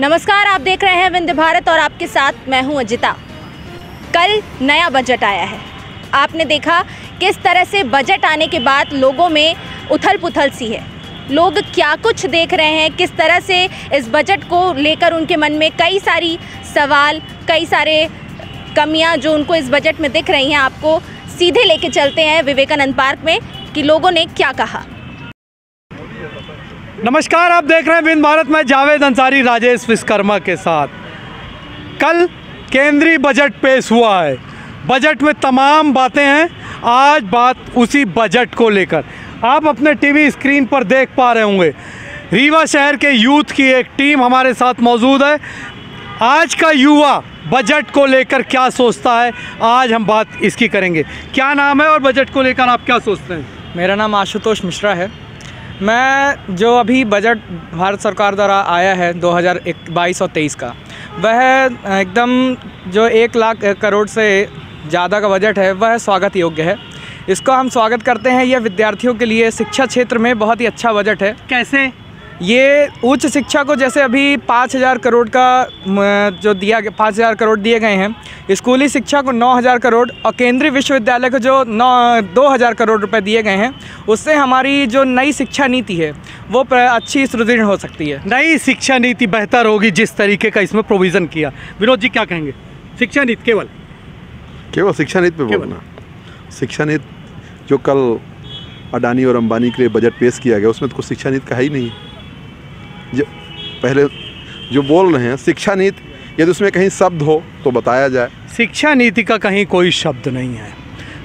नमस्कार, आप देख रहे हैं विंध्य भारत और आपके साथ मैं हूं अजिता। कल नया बजट आया है। आपने देखा किस तरह से बजट आने के बाद लोगों में उथल पुथल सी है। लोग क्या कुछ देख रहे हैं, किस तरह से इस बजट को लेकर उनके मन में कई सारी सवाल, कई सारे कमियां जो उनको इस बजट में दिख रही हैं। आपको सीधे लेके चलते हैं विवेकानंद पार्क में कि लोगों ने क्या कहा। नमस्कार, आप देख रहे हैं विंध्य भारत में जावेद अंसारी, राजेश विश्वकर्मा के साथ। कल केंद्रीय बजट पेश हुआ है। बजट में तमाम बातें हैं। आज बात उसी बजट को लेकर आप अपने टीवी स्क्रीन पर देख पा रहे होंगे। रीवा शहर के यूथ की एक टीम हमारे साथ मौजूद है। आज का युवा बजट को लेकर क्या सोचता है, आज हम बात इसकी करेंगे। क्या नाम है और बजट को लेकर आप क्या सोचते हैं? मेरा नाम आशुतोष मिश्रा है। मैं जो अभी बजट भारत सरकार द्वारा आया है 2022 और 23 का, वह एकदम जो 1 लाख करोड़ से ज़्यादा का बजट है, वह स्वागत योग्य है। इसको हम स्वागत करते हैं। यह विद्यार्थियों के लिए शिक्षा क्षेत्र में बहुत ही अच्छा बजट है। कैसे? ये उच्च शिक्षा को जैसे अभी 5,000 करोड़ का जो दिया 5,000 करोड़ दिए गए हैं, स्कूली शिक्षा को 9,000 करोड़ और केंद्रीय विश्वविद्यालय को जो 2,000 करोड़ रुपए दिए गए हैं, उससे हमारी जो नई शिक्षा नीति है वो अच्छी सुदृढ़ हो सकती है। नई शिक्षा नीति बेहतर होगी जिस तरीके का इसमें प्रोविज़न किया। विनोद जी क्या कहेंगे? शिक्षा नीति केवल शिक्षा नीति पे बोलना। शिक्षा नीति जो कल अडानी और अंबानी के लिए बजट पेश किया गया, उसमें तो कुछ शिक्षा नीति का है ही नहीं। जो पहले जो बोल रहे हैं शिक्षा नीति, यदि उसमें कहीं शब्द हो तो बताया जाए। शिक्षा नीति का कहीं कोई शब्द नहीं है।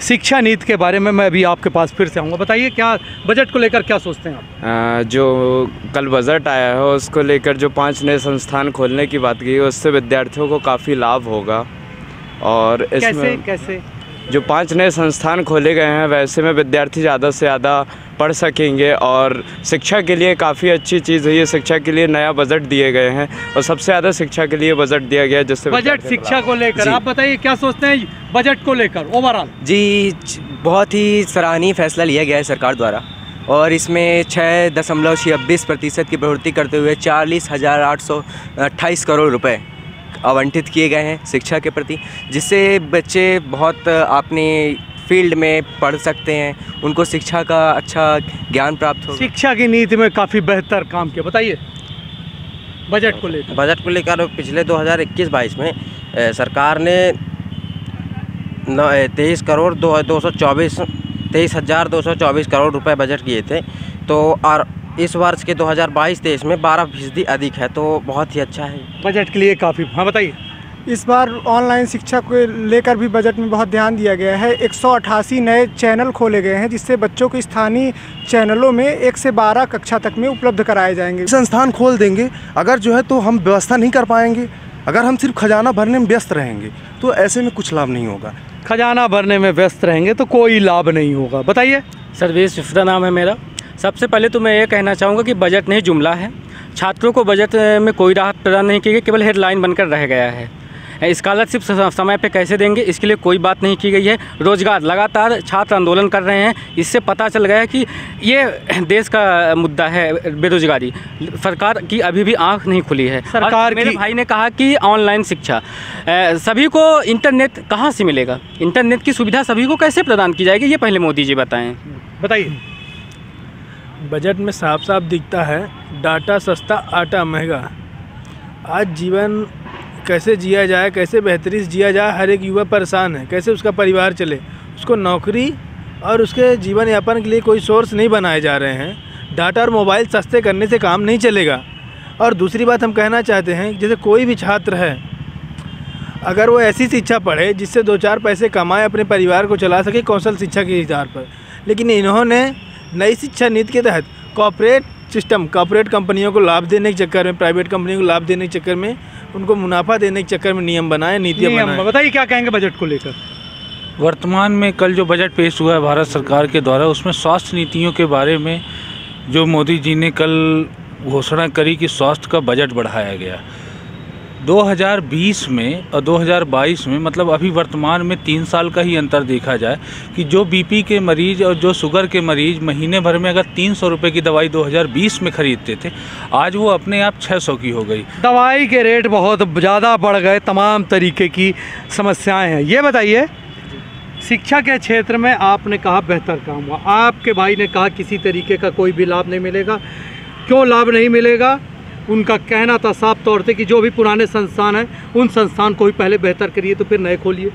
शिक्षा नीति के बारे में मैं अभी आपके पास फिर से आऊँगा। बताइए, क्या बजट को लेकर क्या सोचते हैं आप? जो कल बजट आया है उसको लेकर जो 5 नए संस्थान खोलने की बात की है, उससे विद्यार्थियों को काफ़ी लाभ होगा। और इसमें कैसे जो 5 नए संस्थान खोले गए हैं, वैसे में विद्यार्थी ज़्यादा से ज़्यादा पढ़ सकेंगे और शिक्षा के लिए काफ़ी अच्छी चीज़ है। ये शिक्षा के लिए नया बजट दिए गए हैं और सबसे ज़्यादा शिक्षा के लिए बजट दिया गया है, जिससे बजट शिक्षा को लेकर आप बताइए क्या सोचते हैं बजट को लेकर ओवरऑल? जी, बहुत ही सराहनीय फैसला लिया गया है सरकार द्वारा और इसमें 6.26% की बढ़ोतरी करते हुए 40,828 करोड़ रुपए आवंटित किए गए हैं शिक्षा के प्रति, जिससे बच्चे बहुत अपने फील्ड में पढ़ सकते हैं, उनको शिक्षा का अच्छा ज्ञान प्राप्त हो। शिक्षा की नीति में काफ़ी बेहतर काम किया। बताइए बजट को लेकर पिछले 2021-22 में सरकार ने 23,224 करोड़ रुपए बजट किए थे, तो और इस वर्ष के 2022-23 में 12% अधिक है, तो बहुत ही अच्छा है बजट के लिए काफ़ी। हाँ बताइए। इस बार ऑनलाइन शिक्षा को लेकर भी बजट में बहुत ध्यान दिया गया है। 188 नए चैनल खोले गए हैं, जिससे बच्चों को स्थानीय चैनलों में 1 से 12 कक्षा तक में उपलब्ध कराए जाएंगे। संस्थान खोल देंगे अगर जो है तो हम व्यवस्था नहीं कर पाएंगे। अगर हम सिर्फ खजाना भरने में व्यस्त रहेंगे तो ऐसे में कुछ लाभ नहीं होगा। खजाना भरने में व्यस्त रहेंगे तो कोई लाभ नहीं होगा। बताइए। सर्वेश विफ्रा नाम है मेरा। सबसे पहले तो मैं ये कहना चाहूँगा कि बजट नहीं जुमला है। छात्रों को बजट में कोई राहत प्रदान नहीं की गई, केवल हेडलाइन बनकर रह गया है। स्कॉलरशिप समय पे कैसे देंगे, इसके लिए कोई बात नहीं की गई है। रोजगार, लगातार छात्र आंदोलन कर रहे हैं, इससे पता चल गया कि ये देश का मुद्दा है बेरोजगारी। सरकार की अभी भी आंख नहीं खुली है। सरकार मेरे भाई ने कहा कि ऑनलाइन शिक्षा, सभी को इंटरनेट कहाँ से मिलेगा, इंटरनेट की सुविधा सभी को कैसे प्रदान की जाएगी, ये पहले मोदी जी बताएँ। बताइए। बजट में साफ साफ दिखता है डाटा सस्ता आटा महंगा। आज जीवन कैसे जिया जाए, कैसे बेहतरी से जिया जाए, हर एक युवा परेशान है। कैसे उसका परिवार चले, उसको नौकरी और उसके जीवन यापन के लिए कोई सोर्स नहीं बनाए जा रहे हैं। डाटा और मोबाइल सस्ते करने से काम नहीं चलेगा। और दूसरी बात हम कहना चाहते हैं, जैसे कोई भी छात्र है, अगर वो ऐसी शिक्षा पढ़े जिससे 2-4 पैसे कमाए, अपने परिवार को चला सके कौशल शिक्षा के आधार पर, लेकिन इन्होंने नई शिक्षा नीति के तहत कॉर्पोरेट कंपनियों को लाभ देने के चक्कर में, प्राइवेट कंपनियों को लाभ देने के चक्कर में, उनको मुनाफा देने के चक्कर में नियम बनाए, नीतियाँ बनाए। बताइए क्या कहेंगे बजट को लेकर? वर्तमान में कल जो बजट पेश हुआ है भारत सरकार के द्वारा, उसमें स्वास्थ्य नीतियों के बारे में जो मोदी जी ने कल घोषणा करी कि स्वास्थ्य का बजट बढ़ाया गया। 2020 में और 2022 में, मतलब अभी वर्तमान में 3 साल का ही अंतर देखा जाए कि जो बीपी के मरीज़ और जो शुगर के मरीज़ महीने भर में अगर 300 रुपये की दवाई 2020 में ख़रीदते थे, आज वो अपने आप 600 की हो गई। दवाई के रेट बहुत ज़्यादा बढ़ गए, तमाम तरीके की समस्याएं हैं। ये बताइए, शिक्षा के क्षेत्र में आपने कहा बेहतर काम हुआ, आपके भाई ने कहा किसी तरीके का कोई भी लाभ नहीं मिलेगा। क्यों लाभ नहीं मिलेगा? उनका कहना था साफ तौर से कि जो भी पुराने संस्थान हैं उन संस्थान को भी पहले बेहतर करिए तो फिर नए खोलिए।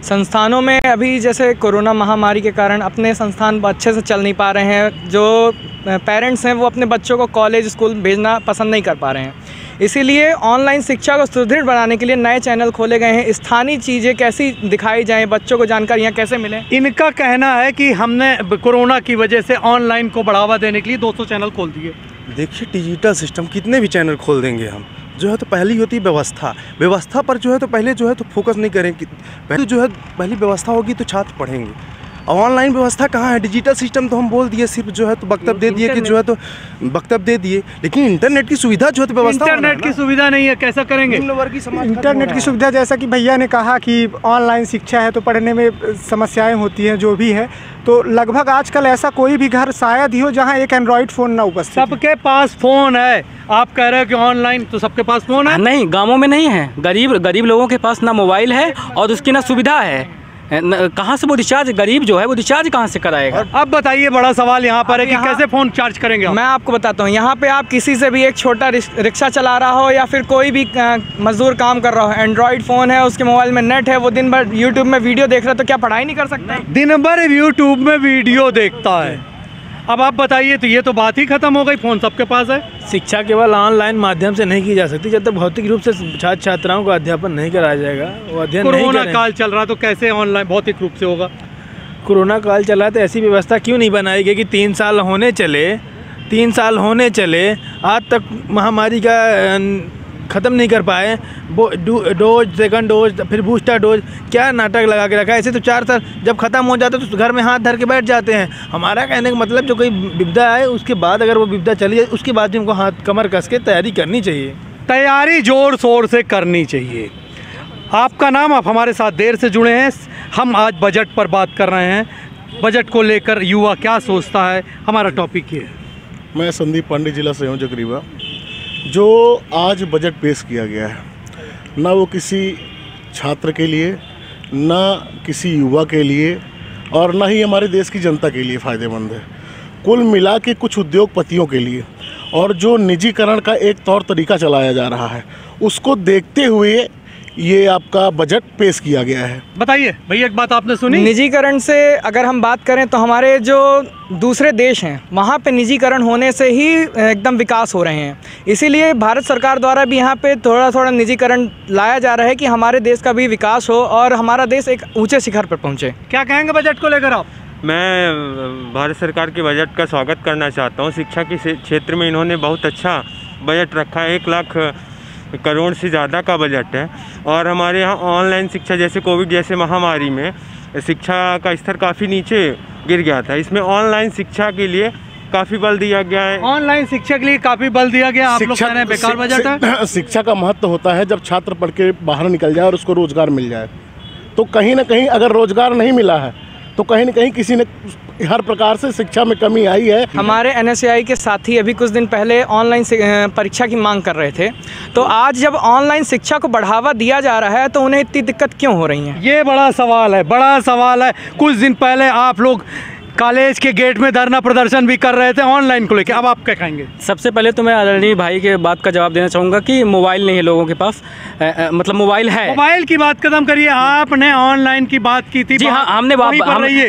संस्थानों में अभी जैसे कोरोना महामारी के कारण अपने संस्थान अच्छे से चल नहीं पा रहे हैं। जो पेरेंट्स हैं वो अपने बच्चों को कॉलेज स्कूल भेजना पसंद नहीं कर पा रहे हैं। इसीलिए ऑनलाइन शिक्षा को सुदृढ़ बनाने के लिए नए चैनल खोले गए हैं। स्थानीय चीज़ें कैसी दिखाई जाएं, बच्चों को जानकारियाँ कैसे मिलें। इनका कहना है कि हमने कोरोना की वजह से ऑनलाइन को बढ़ावा देने के लिए 200 चैनल खोल दिए। देखिए, डिजिटल सिस्टम कितने भी चैनल खोल देंगे हम, जो है तो पहली होती है व्यवस्था पर जो है तो पहले जो है तो फोकस नहीं करेंगे। पहले जो है पहली व्यवस्था होगी तो छात्र पढ़ेंगे। अब ऑनलाइन व्यवस्था कहाँ है? डिजिटल सिस्टम तो हम बोल दिए, सिर्फ जो है तो वक्तव्य दे दिए कि जो है तो वक्तव्य दे दिए, लेकिन इंटरनेट की सुविधा जो है तो व्यवस्था, इंटरनेट की सुविधा नहीं है, कैसा करेंगे? इंटरनेट की सुविधा, जैसा कि भैया ने कहा कि ऑनलाइन शिक्षा है तो पढ़ने में समस्याएं होती हैं, जो भी है, तो लगभग आजकल ऐसा कोई भी घर शायद ही हो जहां एक एंड्रॉइड फ़ोन ना उपस्थित। सबके पास फ़ोन है। आप कह रहे हो कि ऑनलाइन, तो सबके पास फ़ोन है? नहीं, गाँवों में नहीं है। गरीब लोगों के पास ना मोबाइल है और उसकी ना सुविधा है। कहाँ से वो रिचार्ज, गरीब जो है वो रिचार्ज कहाँ से कराएगा? अब बताइए, बड़ा सवाल यहाँ पर है कि कैसे फ़ोन चार्ज करेंगे? मैं आपको बताता हूँ। यहाँ पे आप किसी से भी एक छोटा रिक्शा चला रहा हो या फिर कोई भी मजदूर काम कर रहा हो, एंड्रॉइड फ़ोन है, उसके मोबाइल में नेट है, वो दिन भर यूट्यूब में वीडियो देख रहा है, तो क्या पढ़ाई नहीं कर सकता? दिन भर यूट्यूब में वीडियो देखता है। अब आप बताइए, तो ये तो बात ही खत्म हो गई, फ़ोन सबके पास है। शिक्षा केवल ऑनलाइन माध्यम से नहीं की जा सकती। जब तक भौतिक रूप से छात्र छात्राओं को अध्यापन नहीं कराया जाएगा, वो अध्ययन नहीं करेंगे। कोरोना काल चल रहा, तो कैसे ऑनलाइन भौतिक रूप से होगा? कोरोना काल चला तो ऐसी व्यवस्था क्यों नहीं बनाई गई कि 3 साल होने चले आज तक महामारी का ख़त्म नहीं कर पाए। डोज, सेकंड डोज, फिर बूस्टर डोज, क्या नाटक लगा के रखा है। ऐसे तो 4 साल जब ख़त्म हो जाता है तो घर में हाथ धर के बैठ जाते हैं। हमारा कहने का मतलब, जो कोई विपदा आए उसके बाद, अगर वो विपदा चली जाए उसके बाद भी हमको हाथ कमर कस के तैयारी करनी चाहिए। तैयारी ज़ोर शोर से करनी चाहिए। आपका नाम, आप हमारे साथ देर से जुड़े हैं। हम आज बजट पर बात कर रहे हैं। बजट को लेकर युवा क्या सोचता है, हमारा टॉपिक ये है। मैं संदीप पांडे, जिला संयोजक रीवा। जो आज बजट पेश किया गया है, ना वो किसी छात्र के लिए, ना किसी युवा के लिए, और ना ही हमारे देश की जनता के लिए फ़ायदेमंद है। कुल मिला के कुछ उद्योगपतियों के लिए, और जो निजीकरण का एक तौर तरीका चलाया जा रहा है, उसको देखते हुए ये आपका बजट पेश किया गया है। बताइए भैया, एक बात आपने सुनी? निजीकरण से अगर हम बात करें तो हमारे जो दूसरे देश हैं वहाँ पे निजीकरण होने से ही एकदम विकास हो रहे हैं। इसीलिए भारत सरकार द्वारा भी यहाँ पे थोड़ा थोड़ा निजीकरण लाया जा रहा है कि हमारे देश का भी विकास हो और हमारा देश एक ऊंचे शिखर पर पहुँचे। क्या कहेंगे बजट को लेकर आप? मैं भारत सरकार के बजट का स्वागत करना चाहता हूँ। शिक्षा के क्षेत्र में इन्होंने बहुत अच्छा बजट रखा है। 1 लाख करोड़ से ज़्यादा का बजट है। और हमारे यहाँ ऑनलाइन शिक्षा, जैसे कोविड जैसे महामारी में शिक्षा का स्तर काफ़ी नीचे गिर गया था, इसमें ऑनलाइन शिक्षा के लिए काफ़ी बल दिया गया है। ऑनलाइन शिक्षा के लिए काफ़ी बल दिया गया। आप लोग कह रहे हैं बेकार बजट है? शिक्षा का महत्व होता है जब छात्र पढ़ के बाहर निकल जाए और उसको रोज़गार मिल जाए। तो कहीं ना कहीं अगर रोज़गार नहीं मिला है तो कहीं न कहीं किसी ने हर प्रकार से शिक्षा में कमी आई है। हमारे NSAI के साथी अभी कुछ दिन पहले ऑनलाइन परीक्षा की मांग कर रहे थे, तो आज जब ऑनलाइन शिक्षा को बढ़ावा दिया जा रहा है तो उन्हें इतनी दिक्कत क्यों हो रही है? ये बड़ा सवाल है, बड़ा सवाल है। कुछ दिन पहले आप लोग कॉलेज के गेट में धरना प्रदर्शन भी कर रहे थे ऑनलाइन को लेकर, अब आप क्या कहेंगे? सबसे पहले तो मैं आदरणीय भाई के बात का जवाब देना चाहूँगा कि मोबाइल नहीं है लोगों के पास। मतलब मोबाइल है। मोबाइल की बात खत्म करिए, आपने ऑनलाइन की बात की थी। जी हाँ, हमने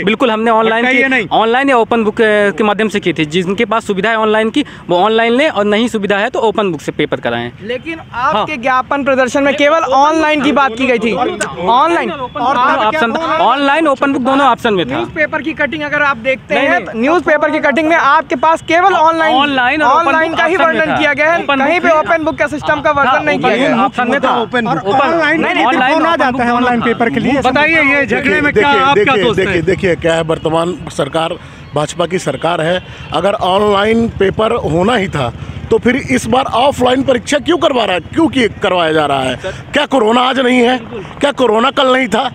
बिल्कुल हमने ऑनलाइन या ओपन बुक के माध्यम से की थी। जिनके पास सुविधा है ऑनलाइन की वो ऑनलाइन लें, और नहीं सुविधा है तो ओपन बुक से पेपर कराएं। लेकिन आपके ज्ञापन प्रदर्शन में केवल ऑनलाइन की बात की गई थी। Online option, online open book दोनों ऑप्शन में था। न्यूज़पेपर की कटिंग अगर आप देखते हैं, न्यूज़पेपर की कटिंग में आपके पास केवल ऑनलाइन का ही वर्णन किया गया है, कहीं पे ओपन बुक का सिस्टम का वर्णन नहीं किया गया। ऑप्शन में था ऑनलाइन आ जाता है ऑनलाइन पेपर के लिए। बताइए ये झगड़े में क्या आप क्या सोचते हैं? देखिए क्या है, वर्तमान सरकार भाजपा की सरकार है। अगर ऑनलाइन पेपर होना ही था तो फिर इस बार ऑफलाइन परीक्षा क्यों करवा रहा है, क्यों करवाया जा रहा है? क्या कोरोना आज नहीं है? क्या कोरोना कल नहीं था?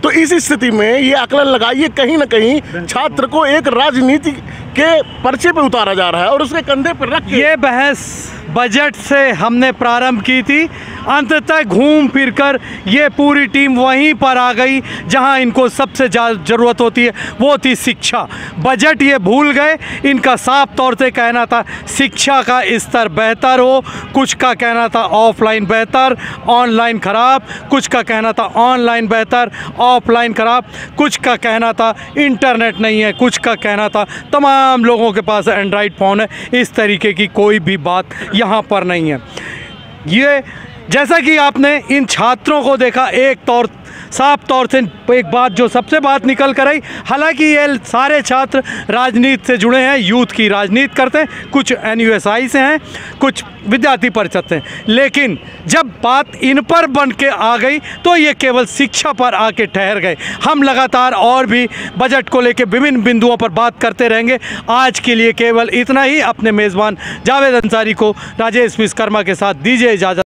तो इस स्थिति में ये आकलन लगाइए, कहीं ना कहीं छात्र को एक राजनीति के पर्चे पे उतारा जा रहा है और उसके कंधे पर रख के। ये बहस बजट से हमने प्रारंभ की थी, अंततः घूम फिरकर ये पूरी टीम वहीं पर आ गई जहां इनको सबसे ज़्यादा ज़रूरत होती है, वो थी शिक्षा। बजट ये भूल गए, इनका साफ तौर से कहना था शिक्षा का स्तर बेहतर हो, कुछ का कहना था ऑफलाइन बेहतर, ऑनलाइन ख़राब, कुछ का कहना था ऑनलाइन बेहतर, ऑफलाइन ख़राब, कुछ का कहना था इंटरनेट नहीं है, कुछ का कहना था तमाम लोगों के पास एंड्रॉयड फ़ोन है। इस तरीके की कोई भी बात यहाँ पर नहीं है। ये जैसा कि आपने इन छात्रों को देखा, साफ तौर से एक बात जो सबसे बात निकल कर आई, हालांकि ये सारे छात्र राजनीति से जुड़े हैं, यूथ की राजनीति करते हैं, कुछ NUSI से हैं, कुछ विद्यार्थी परिषद से, लेकिन जब बात इन पर बन के आ गई तो ये केवल शिक्षा पर आके ठहर गए। हम लगातार और भी बजट को लेकर विभिन्न बिंदुओं पर बात करते रहेंगे। आज के लिए केवल इतना ही। अपने मेज़बान जावेद अंसारी को राजेश विश्वकर्मा के साथ दीजिए इजाज़त।